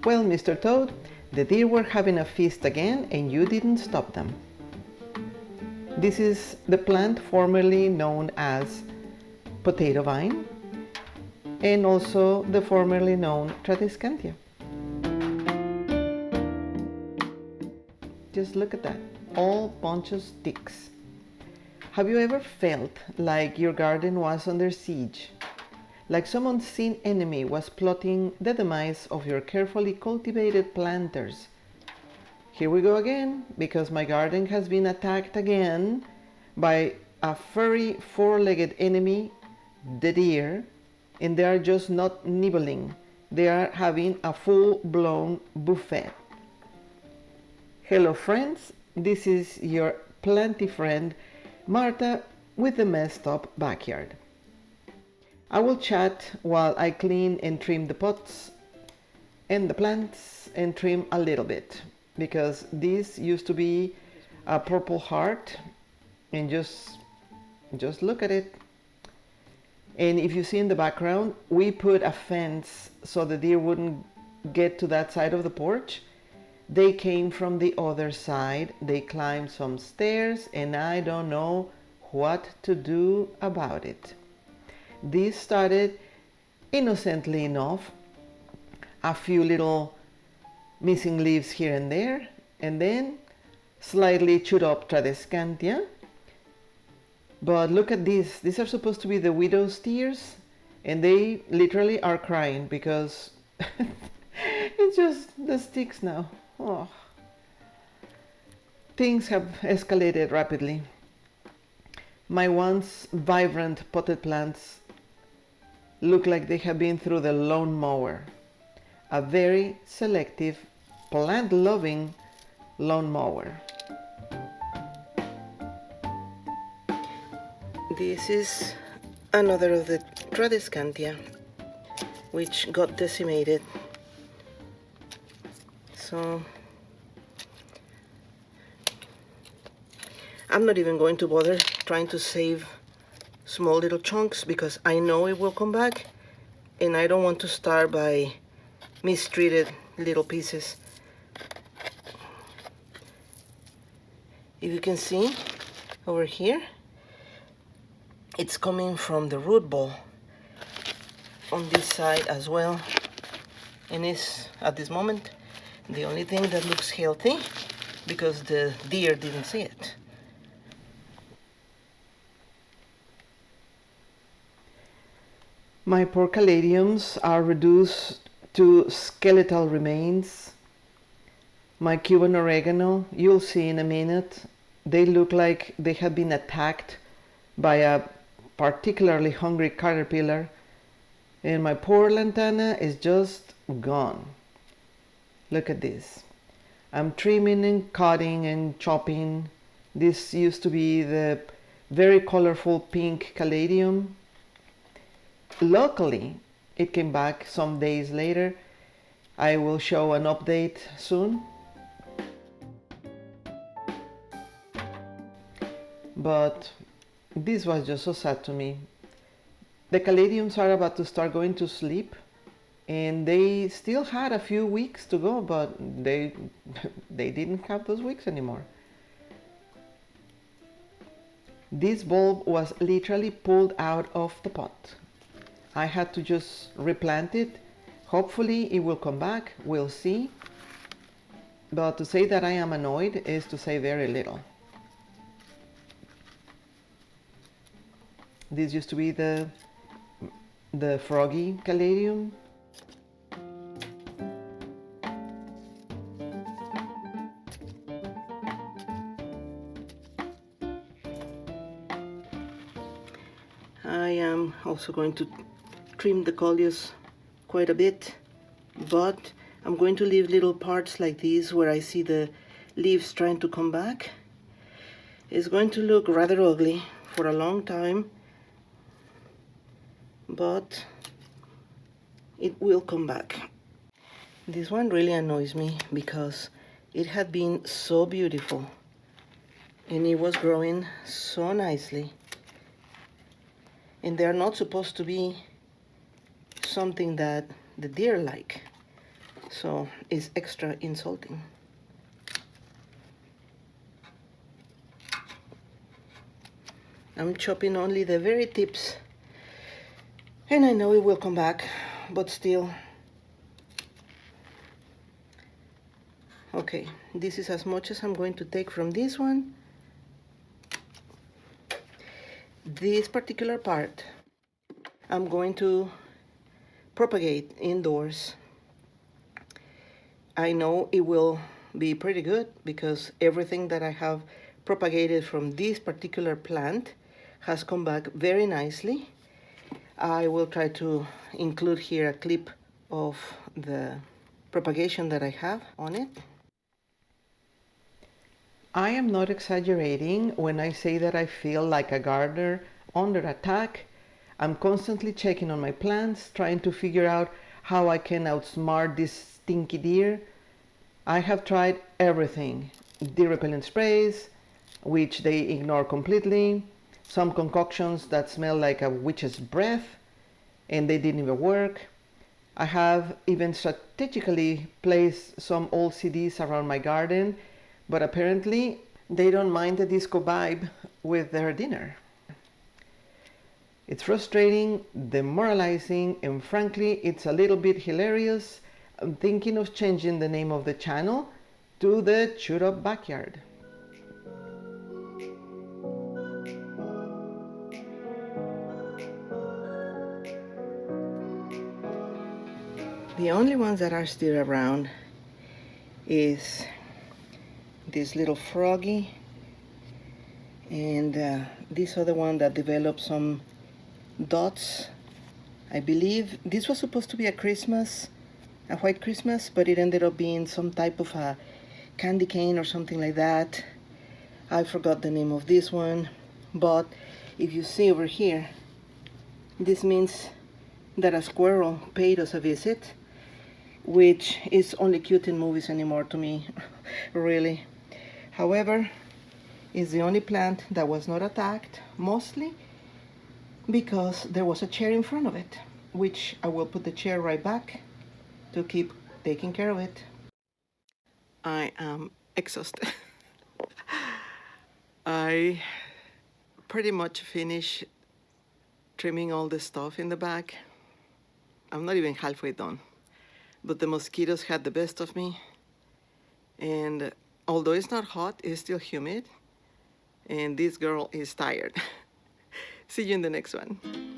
Well, Mr. Toad, the deer were having a feast again and you didn't stop them. This is the plant formerly known as potato vine and also the formerly known Tradescantia. Just look at that, all bunch of sticks. Have you ever felt like your garden was under siege? Like some unseen enemy was plotting the demise of your carefully cultivated planters? Here we go again, because my garden has been attacked again by a furry four-legged enemy, the deer, and they are just not nibbling. They are having a full-blown buffet. Hello friends, this is your planty friend Marta with the messed up backyard. I will chat while I clean and trim the pots and the plants and trim a little bit, because this used to be a purple heart and just look at it. And if you see in the background, we put a fence so the deer wouldn't get to that side of the porch. They came from the other side, they climbed some stairs, and I don't know what to do about it. This started innocently enough, a few little missing leaves here and there, and then slightly chewed up Tradescantia. But look at this, these are supposed to be the widow's tears, and they literally are crying because it's just the sticks now. Oh. Things have escalated rapidly. My once vibrant potted plants look like they have been through the lawn mower. A very selective, plant-loving lawn mower. This is another of the Tradescantia, which got decimated. So I'm not even going to bother trying to save small little chunks because I know it will come back and I don't want to start by mistreated little pieces. If you can see over here, it's coming from the root ball on this side as well, and it's at this moment the only thing that looks healthy because the deer didn't see it. My poor caladiums are reduced to skeletal remains. My Cuban oregano, you'll see in a minute, they look like they have been attacked by a particularly hungry caterpillar, and my poor lantana is just gone. Look at this. I'm trimming and cutting and chopping. This used to be the very colorful pink caladium. Luckily, it came back some days later. I will show an update soon. But this was just so sad to me. The caladiums are about to start going to sleep, and they still had a few weeks to go, but they didn't have those weeks anymore. This bulb was literally pulled out of the pot. I had to just replant it. Hopefully it will come back, we'll see. But to say that I am annoyed is to say very little. This used to be the froggy caladium. I am also going to trim the coleus quite a bit, but I'm going to leave little parts like these where I see the leaves trying to come back. It's going to look rather ugly for a long time, but it will come back. This one really annoys me because it had been so beautiful and it was growing so nicely, and they're not supposed to be something that the deer like. so it's extra insulting. I'm chopping only the very tips, and I know it will come back, but still. Okay, this is as much as I'm going to take from this one. This particular part I'm going to propagate indoors. I know it will be pretty good because everything that I have propagated from this particular plant has come back very nicely. I will try to include here a clip of the propagation that I have on it. I am not exaggerating when I say that I feel like a gardener under attack. I'm constantly checking on my plants, trying to figure out how I can outsmart this stinky deer. I have tried everything. Deer repellent sprays, which they ignore completely, some concoctions that smell like a witch's breath, and they didn't even work. I have even strategically placed some old CDs around my garden, but apparently they don't mind the disco vibe with their dinner. It's frustrating, demoralizing, and frankly, it's a little bit hilarious. I'm thinking of changing the name of the channel to the Chewed Up Backyard. The only ones that are still around is this little froggy and this other one that developed some dots. I believe this was supposed to be a white Christmas, but it ended up being some type of a candy cane or something like that. I forgot the name of this one, but if you see over here, this means that a squirrel paid us a visit, which is only cute in movies anymore to me, really. However, it's the only plant that was not attacked, mostly because there was a chair in front of it, which I will put the chair right back to keep taking care of it. I am exhausted. I pretty much finished trimming all the stuff in the back. I'm not even halfway done, but the mosquitoes had the best of me. And although it's not hot, it's still humid. And this girl is tired. See you in the next one.